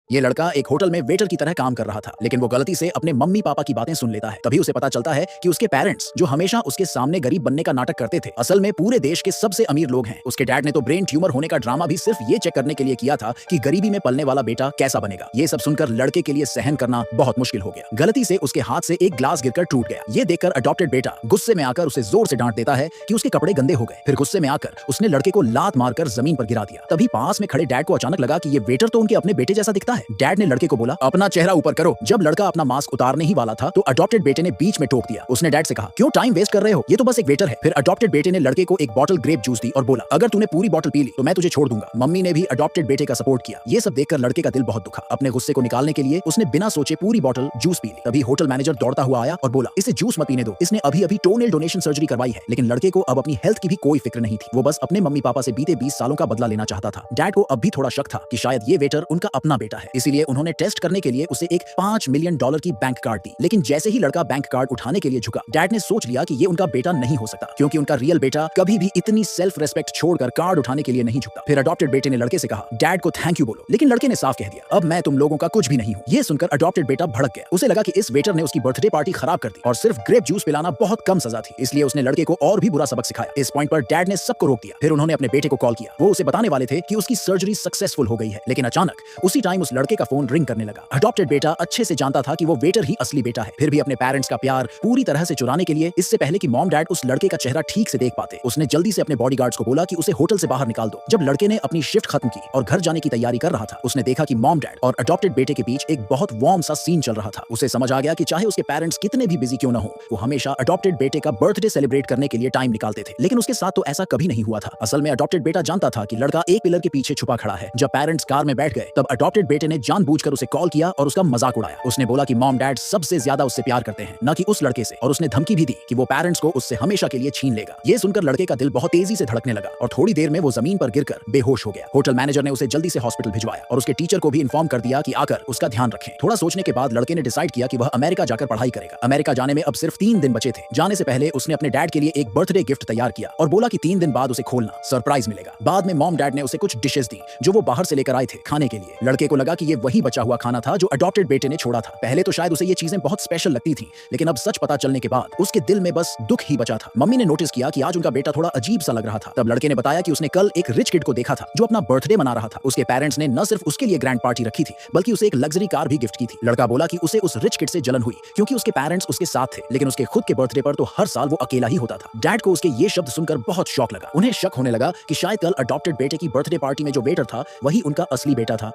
ये लड़का एक होटल में वेटर की तरह काम कर रहा था, लेकिन वो गलती से अपने मम्मी पापा की बातें सुन लेता है। तभी उसे पता चलता है कि उसके पेरेंट्स, जो हमेशा उसके सामने गरीब बनने का नाटक करते थे, असल में पूरे देश के सबसे अमीर लोग हैं। उसके डैड ने तो ब्रेन ट्यूमर होने का ड्रामा भी सिर्फ ये चेक करने के लिए किया था कि गरीबी में पलने वाला बेटा कैसा बनेगा। ये सब सुनकर लड़के के लिए सहन करना बहुत मुश्किल हो गया। गलती से उसके हाथ से एक ग्लास गिरकर टूट गया। ये देखकर अडॉप्टेड बेटा गुस्से में आकर उसे जोर से डांट देता है कि उसके कपड़े गंदे हो गए। फिर गुस्से में आकर उसने लड़के को लात मारकर जमीन पर गिरा दिया। तभी पास में खड़े डैड को अचानक लगा कि ये वेटर तो उनके अपने बेटे जैसा दिखता है। डैड ने लड़के को बोला, अपना चेहरा ऊपर करो। जब लड़का अपना मास्क उतारने ही वाला था तो अडॉप्टेड बेटे ने बीच में टोक दिया। उसने डैड से कहा, क्यों टाइम वेस्ट कर रहे हो, ये तो बस एक वेटर है। फिर अडॉप्टेड बेटे ने लड़के को एक बॉटल ग्रेप जूस दी और बोला, अगर तूने पूरी बॉटल पी ली तो मैं तुझे छोड़ दूंगा। मम्मी ने भी अडॉप्टेड बेटे का सपोर्ट किया। ये सब देखकर लड़के का दिल बहुत दुखा। अपने गुस्से को निकालने के लिए उसने बिना सोचे पूरी बॉटल जूस पी ली। तभी होटल मैनेजर दौड़ता हुआ आया और बोला, इसे जूस मत पीने दो, इसने अभी अभी टोनेल डोनेशन सर्जरी करवाई है। लेकिन लड़के को अब अपनी हेल्थ की भी कोई फिक्र नहीं थी। वो बस अपने मम्मी पापा से बीते 20 सालों का बदला लेना चाहता था। डैड को अब भी थोड़ा शक था कि शायद ये वेटर उनका अपना बेटा है, इसीलिए उन्होंने टेस्ट करने के लिए उसे एक $5 मिलियन की बैंक कार्ड दी। लेकिन जैसे ही लड़का बैंक कार्ड उठाने के लिए झुका, डैड ने सोच लिया कि ये उनका बेटा नहीं हो सकता, क्योंकि उनका रियल बेटा कभी भी इतनी सेल्फ रेस्पेक्ट छोड़कर कार्ड उठाने के लिए नहीं झुकता। फिर अडॉप्टेड बेटे ने लड़के से कहा, डैड को थैंक यू बोलो। लेकिन लड़के ने साफ कह दिया, अब मैं तुम लोगों का कुछ भी नहीं हूँ। ये सुनकर अडॉप्टेड बेटा भड़क गया। उसे लगा कि इस वेटर ने उसकी बर्थडे पार्टी खराब कर दी और सिर्फ ग्रेप जूस पिलाना बहुत कम सजा थी, इसलिए उसने लड़के को और भी बुरा सबक सिखाया। इस पॉइंट पर डैड ने सबको रोक दिया। फिर उन्होंने अपने बेटे को कॉल किया। वो उसे बताने वाले थे कि उसकी सर्जरी सक्सेसफुल हो गई है, लेकिन अचानक उसी टाइम उस लड़के का फोन रिंग करने लगा। अडॉप्टेड बेटा अच्छे से जानता था कि वो वेटर ही असली बेटा है, फिर भी अपने पेरेंट्स का प्यार पूरी तरह से चुराने के लिए, इससे पहले कि मॉम डैड उस लड़के का चेहरा ठीक से देख पाते, उसने जल्दी से अपने बॉडीगार्ड्स को बोला कि उसे होटल से बाहर निकाल दो। जब लड़के ने अपनी शिफ्ट खत्म की और घर जाने की तैयारी कर रहा था, उसने देखा कि मॉम डैड और अडॉप्टेड बेटे के बीच एक बहुत वार्म सा सीन चल रहा था। उसे समझ आ गया कि चाहे उसके पेरेंट्स कितने भी बिजी क्यों ना हो, वो हमेशा अडॉप्टेड बेटे का बर्थडे सेलिब्रेट करने के लिए टाइम निकालते थे। लेकिन उसके साथ तो ऐसा कभी नहीं हुआ था। असल में अडॉप्टेड बेटा जानता था कि लड़का एक पिलर के पीछे छुपा खड़ा है। जब पेरेंट्स कार में बैठ गए, तब अडॉप्टेड बेटे ने जानबूझकर उसे कॉल किया और उसका मजाक उड़ाया। उसने बोला कि मॉम डैड सबसे ज्यादा उससे प्यार करते हैं, न कि उस लड़के से, और उसने धमकी भी दी कि वो पेरेंट्स को उससे हमेशा के लिए छीन लेगा। ये सुनकर लड़के का दिल बहुत तेजी से धड़कने लगा और थोड़ी देर में वो जमीन पर गिरकर बेहोश हो गया। होटल मैनेजर ने उसे जल्दी से हॉस्पिटल भिजवाया और उसके टीचर को भी इन्फॉर्म कर दिया कि आकर उसका ध्यान रखें। थोड़ा सोचने के बाद लड़के ने डिसाइड किया कि वह अमेरिका जाकर पढ़ाई करेगा। अमेरिका जाने में अब सिर्फ 3 दिन बचे थे। जाने से पहले उसने अपने डैड के लिए एक बर्थडे गिफ्ट तैयार किया और बोला कि 3 दिन बाद उसे खोलना, सरप्राइज मिलेगा। बाद में मॉम डैड ने उसे कुछ डिशेस दी जो वो बाहर से लेकर आए थे खाने के लिए। लड़के को लगा कि ये वही बचा हुआ खाना था जो अडॉप्टेड बेटे ने छोड़ा था। पहले तो शायद उसे ये चीजें बहुत स्पेशल लगती थी, लेकिन अब सच पता चलने के बाद उसके दिल में बस दुख ही बचा था। मम्मी ने नोटिस किया कि आज उनका बेटा थोड़ा अजीब सा लग रहा था। तब लड़के ने बताया कि उसने कल एक रिच किड को देखा था जो अपना बर्थडे मना रहा था। उसके पेरेंट्स ने न सिर्फ उसके लिए ग्रैंड पार्टी रखी थी, बल्कि उसे एक लग्जरी कार भी गिफ्ट की थी। लड़का बोला कि उसे उस रिच किड से जलन हुई क्योंकि उसके पेरेंट्स उसके साथ थे, लेकिन उसके खुद के बर्थडे पर तो हर साल वो अकेला ही होता था। डैड को उसके ये शब्द सुनकर बहुत शॉक लगा। उन्हें शक होने लगा कि शायद कल अडॉप्टेड बेटे की बर्थडे पार्टी में जो वेटर था वही उनका असली बेटा था।